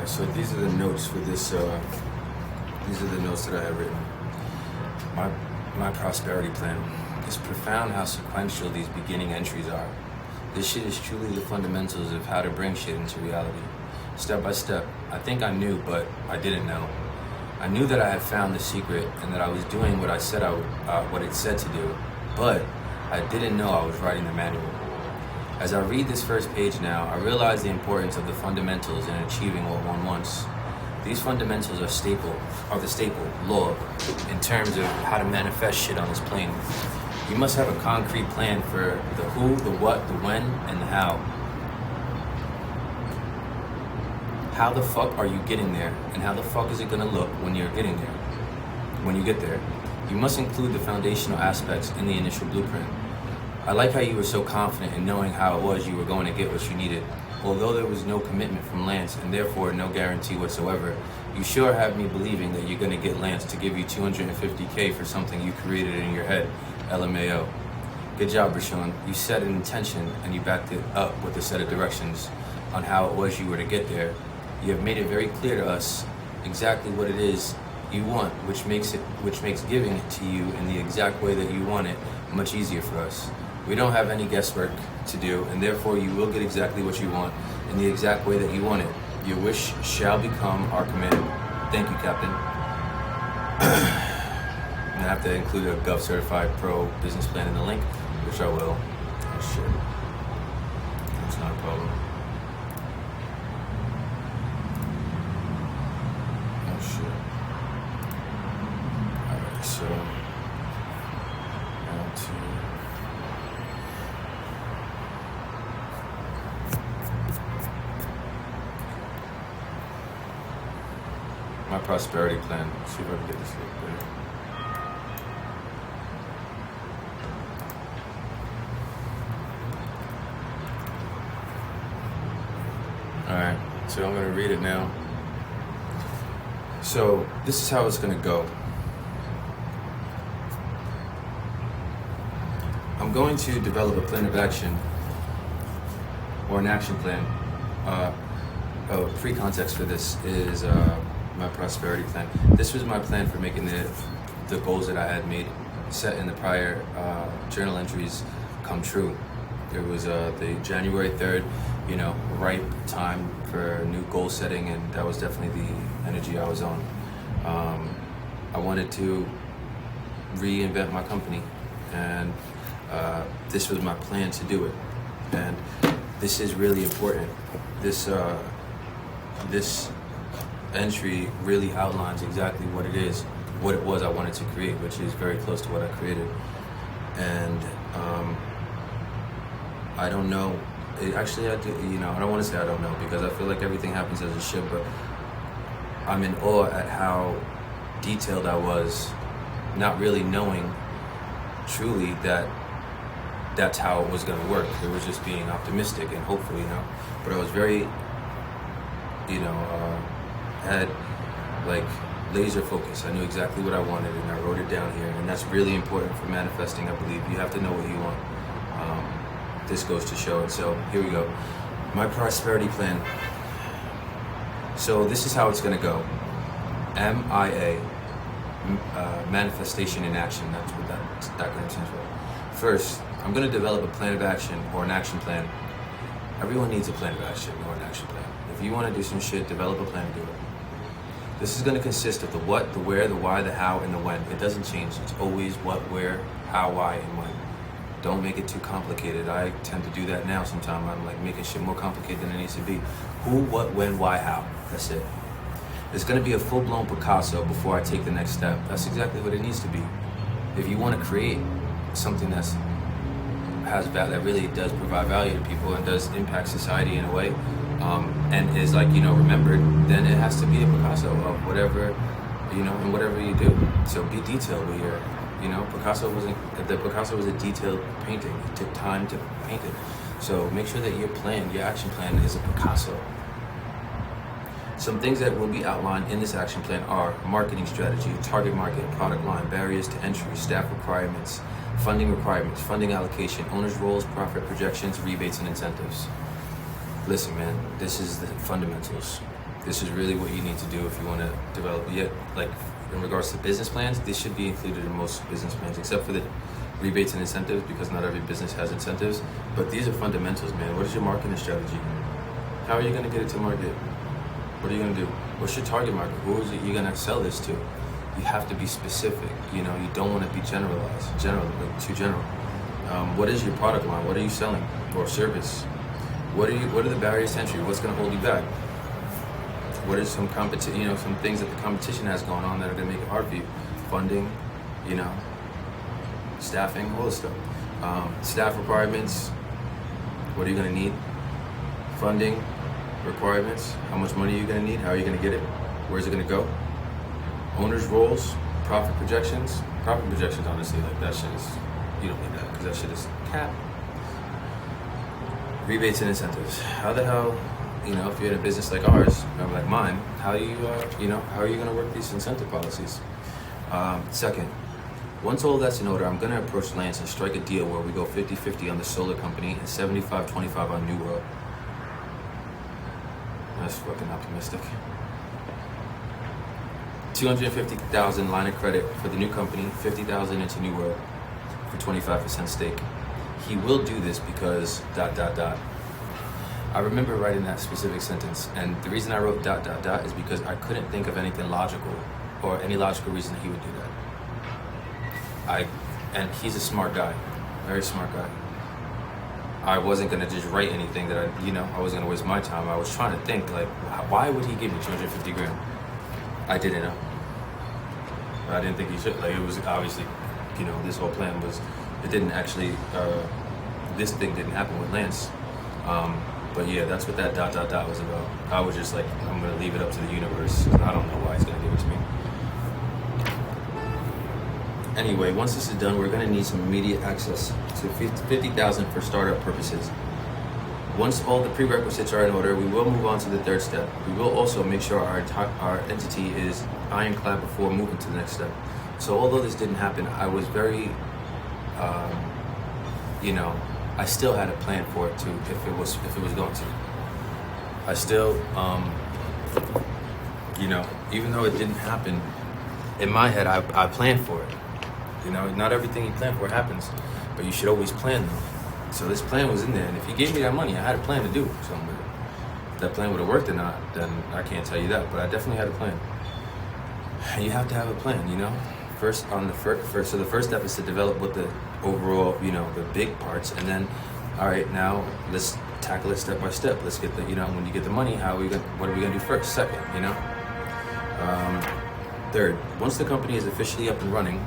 Alright, so these are the notes for this, these are the notes that I have written. My prosperity plan. It's profound how sequential these beginning entries are. This shit is truly the fundamentals of how to bring shit into reality. Step by step. I think I knew, but I didn't know. I knew that I had found the secret and that I was doing what I said what it said to do, but I didn't know I was writing the manual. As I read this first page now, I realize the importance of the fundamentals in achieving what one wants. These fundamentals are the staple, law, in terms of how to manifest shit on this plane. You must have a concrete plan for the who, the what, the when, and the how. How the fuck are you getting there, and how the fuck is it gonna look when you're getting there? When you get there, you must include the foundational aspects in the initial blueprint. I like how you were so confident in knowing how it was you were going to get what you needed. Although there was no commitment from Lance and therefore no guarantee whatsoever, you sure have me believing that you're going to get Lance to give you $250K for something you created in your head, LMAO. Good job, Rashawn. You set an intention and you backed it up with a set of directions on how it was you were to get there. You have made it very clear to us exactly what it is you want, which makes giving it to you in the exact way that you want it much easier for us. We don't have any guesswork to do, and therefore you will get exactly what you want in the exact way that you want it. Your wish shall become our command. Thank you, Captain. And I have to include a Gov Certified Pro business plan in the link, which I will. Oh shit. That's not a problem. Oh shit. Alright, so now to my prosperity plan. Let's see if I can get this look better. Alright, so I'm gonna read it now. So this is how it's gonna go. I'm going to develop a plan of action or an action plan. Pre-context for this is my prosperity plan. This was my plan for making the goals that I had made, set in the prior journal entries, come true. There was the January 3rd, ripe time for new goal setting, and that was definitely the energy I was on. I wanted to reinvent my company, and this was my plan to do it. And this is really important. This entry really outlines exactly what it was I wanted to create, which is very close to what I created. And I don't know. Actually, I do. I don't want to say I don't know, because I feel like everything happens as it should. But I'm in awe at how detailed I was, not really knowing truly that that's how it was going to work. It was just being optimistic and hopeful, But I was very, had like laser focus. I knew exactly what I wanted, and I wrote it down here. And that's really important for manifesting, I believe. You have to know what you want. This goes to show it. So here we go. My prosperity plan. So this is how it's going to go. MIA, manifestation in action. That's what that kind of stands for. First, I'm going to develop a plan of action or an action plan. Everyone needs a plan of action or an action plan. If you want to do some shit, develop a plan to do it. This is going to consist of the what, the where, the why, the how, and the when. It doesn't change. It's always what, where, how, why, and when. Don't make it too complicated. I tend to do that now sometimes. I'm like making shit more complicated than it needs to be. Who, what, when, why, how. That's it. It's going to be a full-blown Picasso before I take the next step. That's exactly what it needs to be. If you want to create something that really does provide value to people and does impact society in a way, and is remembered, then it has to be a Picasso of whatever, in whatever you do. So be detailed with your, Picasso was a detailed painting. It took time to paint it. So make sure that your action plan is a Picasso. Some things that will be outlined in this action plan are marketing strategy, target market, product line, barriers to entry, staff requirements, funding allocation, owner's roles, profit projections, rebates, and incentives. Listen, man, this is the fundamentals. This is really what you need to do if you want to develop. Yet, like in regards to business plans, this should be included in most business plans, except for the rebates and incentives, because not every business has incentives. But these are fundamentals, man. What is your marketing strategy? How are you going to get it to market? What are you going to do? What's your target market? Who is it you're going to sell this to? You have to be specific. You know, you don't want to be too general. What is your product line? What are you selling or service? What are the barriers to entry? What's going to hold you back? What are some some things that the competition has going on that are going to make it hard for you? Funding, staffing, all this stuff. Staff requirements. What are you going to need? Funding requirements. How much money are you going to need? How are you going to get it? Where's it going to go? Owners' roles, profit projections. Profit projections, honestly, like that shit is, you don't need that because that shit is cap. Rebates and incentives. How the hell, if you're in a business like ours, or like mine, how are you going to work these incentive policies? Second, once all that's in order, I'm going to approach Lance and strike a deal where we go 50-50 on the solar company and 75-25 on New World. That's fucking optimistic. $250,000 line of credit for the new company, $50,000 into New World for 25% stake. He will do this because ... I remember writing that specific sentence, and the reason I wrote ... is because I couldn't think of anything logical or any logical reason he would do that. And he's a smart guy, very smart guy. I wasn't gonna just write anything that I wasn't gonna waste my time. I was trying to think like, why would he give me 250 grand? I didn't know. I didn't think he should. Like, it was obviously, this whole plan was, it didn't actually, this thing didn't happen with Lance. But yeah, that's what that ... was about. I was just like, I'm gonna leave it up to the universe. I don't know why he's gonna give it to me. Anyway, once this is done, we're gonna need some immediate access to $50,000 for startup purposes. Once all the prerequisites are in order, we will move on to the third step. We will also make sure our entity is ironclad before moving to the next step. So although this didn't happen, I was very, I still had a plan for it too, if it was going to. I still, even though it didn't happen, in my head, I planned for it. Not everything you plan for happens, but you should always plan though. So this plan was in there, and if he gave me that money, I had a plan to do something with it. If that plan would have worked or not, then I can't tell you that, but I definitely had a plan. You have to have a plan, So the first step is to develop what the overall, the big parts, and then, all right, now let's tackle it step by step. Let's get the, when you get the money, what are we gonna do first? Second, Third, once the company is officially up and running,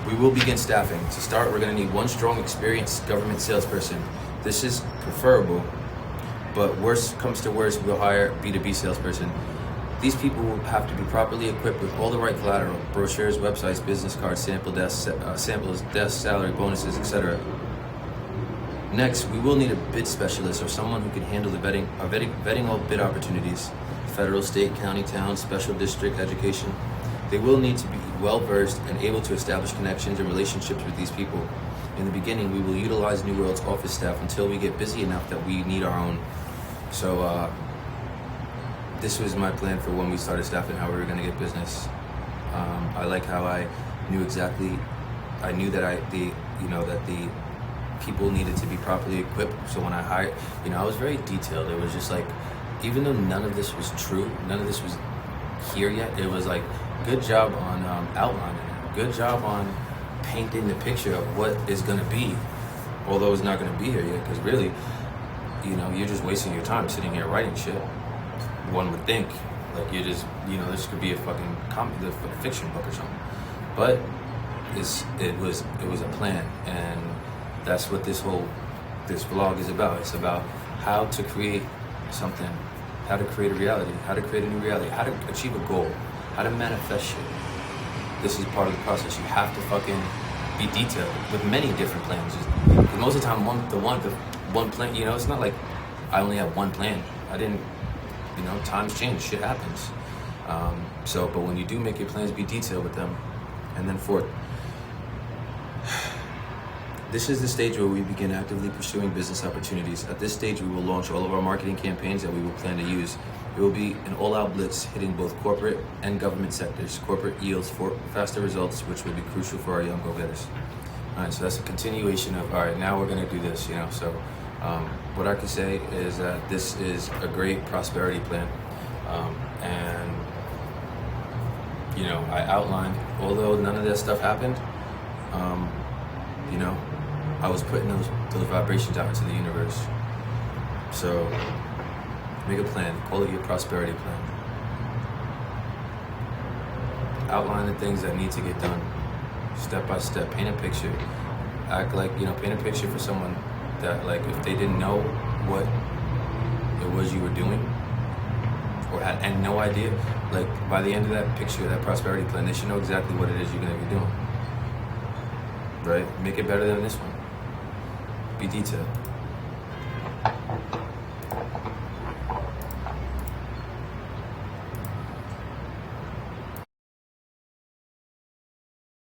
we will begin staffing. To start, we're going to need one strong, experienced government salesperson. This is preferable, but worst comes to worst, we'll hire a B2B salesperson. These people will have to be properly equipped with all the right collateral: brochures, websites, business cards, samples, desks, salary, bonuses, etc. Next, we will need a bid specialist or someone who can handle the vetting all bid opportunities: federal, state, county, town, special district, education. They will need to be well-versed and able to establish connections and relationships with these people. In the beginning, we will utilize New World's office staff until we get busy enough that we need our own. So this was my plan for when we started staffing, how we were going to get business. I like how I knew that the people needed to be properly equipped. So when I hired, I was very detailed. It was just like, even though none of this was true, none of this was here yet, it was like, good job on outlining it. Good job on painting the picture of what is going to be, although it's not going to be here yet, because really, you're just wasting your time sitting here writing shit. One would think, like, you're just, this could be a fucking a fiction book or something. But it was a plan, and that's what this vlog is about. It's about how to create something, how to create a reality, how to create a new reality, how to achieve a goal, how to manifest shit. This is part of the process. You have to fucking be detailed with many different plans. Because most of the time, one plan, it's not like I only have one plan. I didn't, times change, shit happens. But when you do make your plans, be detailed with them. And then fourth, This is the stage where we begin actively pursuing business opportunities. At this stage, we will launch all of our marketing campaigns that we will plan to use. It will be an all-out blitz hitting both corporate and government sectors. Corporate yields for faster results, which will be crucial for our young go-getters. All right, so that's a continuation of, all right, now we're gonna do this, you know. So what I could say is that this is a great prosperity plan. And, you know, I outlined, although none of that stuff happened, you know, I was putting those vibrations out into the universe. So make a plan, call it your prosperity plan. Outline the things that need to get done, step by step, paint a picture. Act like, you know, paint a picture for someone that, like, if they didn't know what it was you were doing, or had no idea, like, by the end of that picture, that prosperity plan, they should know exactly what it is you're gonna be doing. Right? Make it better than this one. Be detailed.